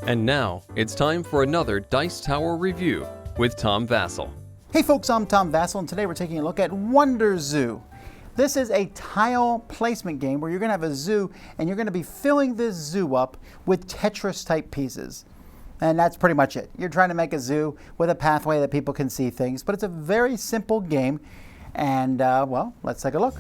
And now, it's time for another Dice Tower review with Tom Vasel. Hey folks, I'm Tom Vasel, and today we're taking a look at WonderZoo. This is a tile placement game where you're going to have a zoo, and you're going to be filling this zoo up with Tetris-type pieces. And that's pretty much it. You're trying to make a zoo with a pathway that people can see things, but it's a very simple game, and well, let's take a look.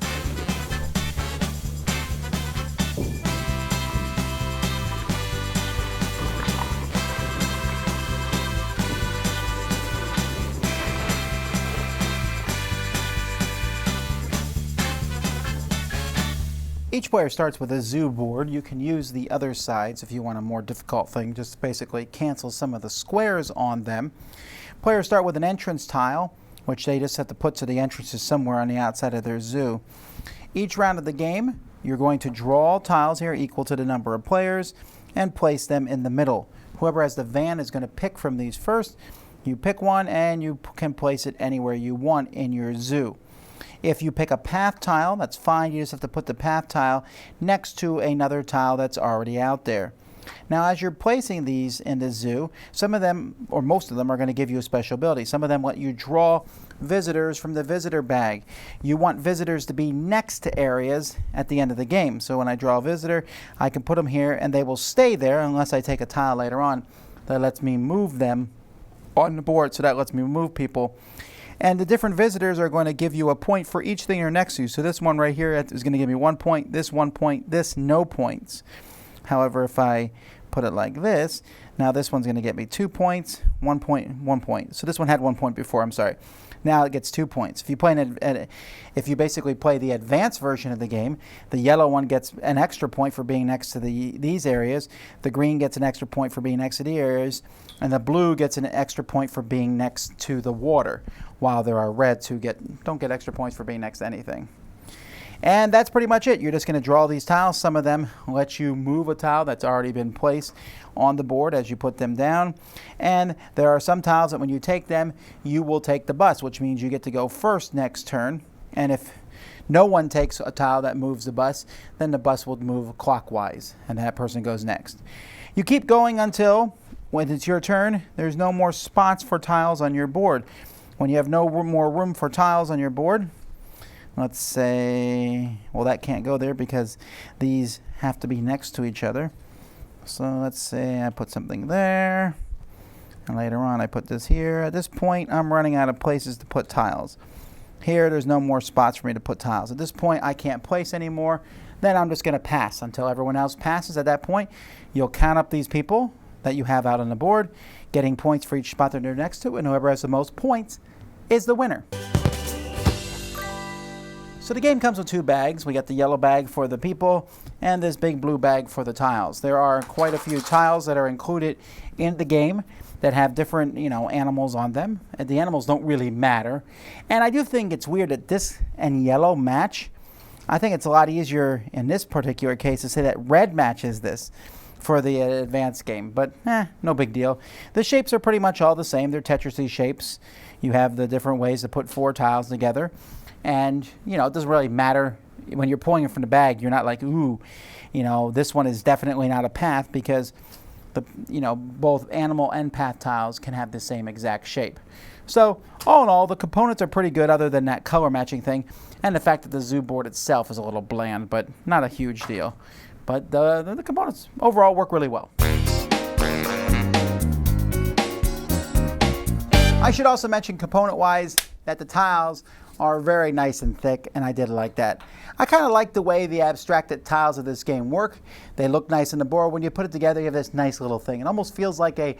Each player starts with a zoo board. You can use the other sides if you want a more difficult thing, just basically cancel some of the squares on them. Players start with an entrance tile, which they just have to put to the entrances somewhere on the outside of their zoo. Each round of the game, you're going to draw tiles here equal to the number of players and place them in the middle. Whoever has the van is going to pick from these first. You pick one and you can place it anywhere you want in your zoo. If you pick a path tile, that's fine. You just have to put the path tile next to another tile that's already out there. Now, as you're placing these in the zoo, some of them, or most of them, are going to give you a special ability. Some of them let you draw visitors from the visitor bag. You want visitors to be next to areas at the end of the game. So when I draw a visitor, I can put them here, and they will stay there unless I take a tile later on that lets me move them on the board. So that lets me move people. And the different visitors are going to give you a point for each thing you're next to. So this one right here is going to give me 1 point, this 1 point, this no points. However, if I put it like this, now this one's going to get me 2 points, 1 point, 1 point. So this one had 1 point before, I'm sorry. Now it gets 2 points. If you basically play the advanced version of the game, the yellow one gets an extra point for being next to these areas, the green gets an extra point for being next to the areas, and the blue gets an extra point for being next to the water, while there are reds who don't get extra points for being next to anything. And that's pretty much it. You're just going to draw these tiles. Some of them let you move a tile that's already been placed on the board as you put them down. And there are some tiles that when you take them, you will take the bus, which means you get to go first next turn. And if no one takes a tile that moves the bus, then the bus will move clockwise, and that person goes next. You keep going until, when it's your turn, there's no more spots for tiles on your board. When you have no more room for tiles on your board, let's say, well, that can't go there because these have to be next to each other. So let's say I put something there, and later on I put this here. At this point, I'm running out of places to put tiles. Here, there's no more spots for me to put tiles. At this point, I can't place anymore. Then I'm just going to pass until everyone else passes. At that point, you'll count up these people that you have out on the board, getting points for each spot that they're next to, and whoever has the most points is the winner. So the game comes with 2 bags. We got the yellow bag for the people and this big blue bag for the tiles. There are quite a few tiles that are included in the game that have different, animals on them. And the animals don't really matter. And I do think it's weird that this and yellow match. I think it's a lot easier in this particular case to say that red matches this for the advanced game, but no big deal. The shapes are pretty much all the same. They're Tetris-y shapes. You have the different ways to put 4 tiles together. And, it doesn't really matter when you're pulling it from the bag. You're not like, ooh, this one is definitely not a path because, both animal and path tiles can have the same exact shape. So, all in all, the components are pretty good other than that color matching thing and the fact that the zoo board itself is a little bland, but not a huge deal. But the components overall work really well. I should also mention component-wise that the tiles are very nice and thick, and I did like that. I kind of like the way the abstracted tiles of this game work. They look nice on the board. When you put it together, you have this nice little thing. It almost feels like a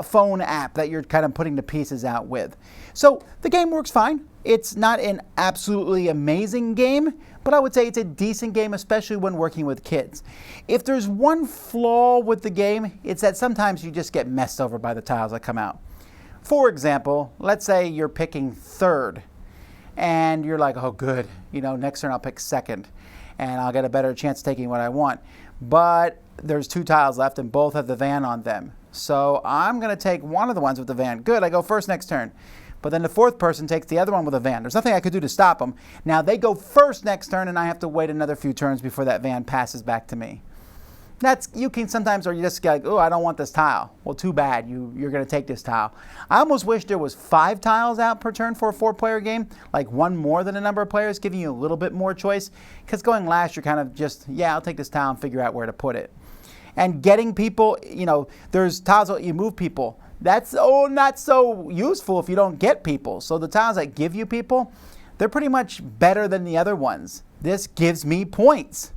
phone app that you're kind of putting the pieces out with. So the game works fine. It's not an absolutely amazing game, but I would say it's a decent game, especially when working with kids. If there's one flaw with the game, it's that sometimes you just get messed over by the tiles that come out. For example, let's say you're picking third, and you're like, oh good, next turn I'll pick second, and I'll get a better chance of taking what I want. But there's 2 tiles left, and both have the van on them. So I'm going to take one of the ones with the van. Good, I go first next turn. But then the 4th person takes the other one with a van. There's nothing I could do to stop them. Now they go first next turn, and I have to wait another few turns before that van passes back to me. You can sometimes, or you just like, oh, I don't want this tile. Well, too bad. You're going to take this tile. I almost wish there was 5 tiles out per turn for a 4-player game, like one more than a number of players, giving you a little bit more choice. Because going last, you're kind of just, yeah, I'll take this tile and figure out where to put it. And getting people, there's tiles that you move people. That's not so useful if you don't get people. So the tiles that give you people, they're pretty much better than the other ones. This gives me points.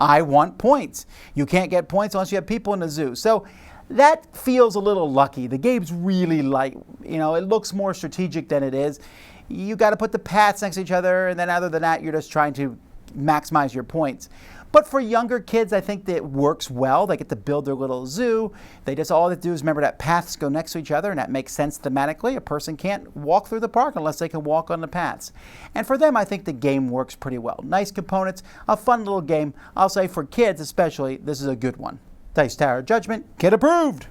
I want points. You can't get points unless you have people in the zoo. So that feels a little lucky. The game's really light. It looks more strategic than it is. You got to put the paths next to each other, and then other than that, you're just trying to maximize your points. But for younger kids, I think that it works well. They get to build their little zoo. All they do is remember that paths go next to each other, and that makes sense thematically. A person can't walk through the park unless they can walk on the paths. And for them, I think the game works pretty well. Nice components, a fun little game. I'll say for kids especially, this is a good one. Dice Tower Judgment, kid approved.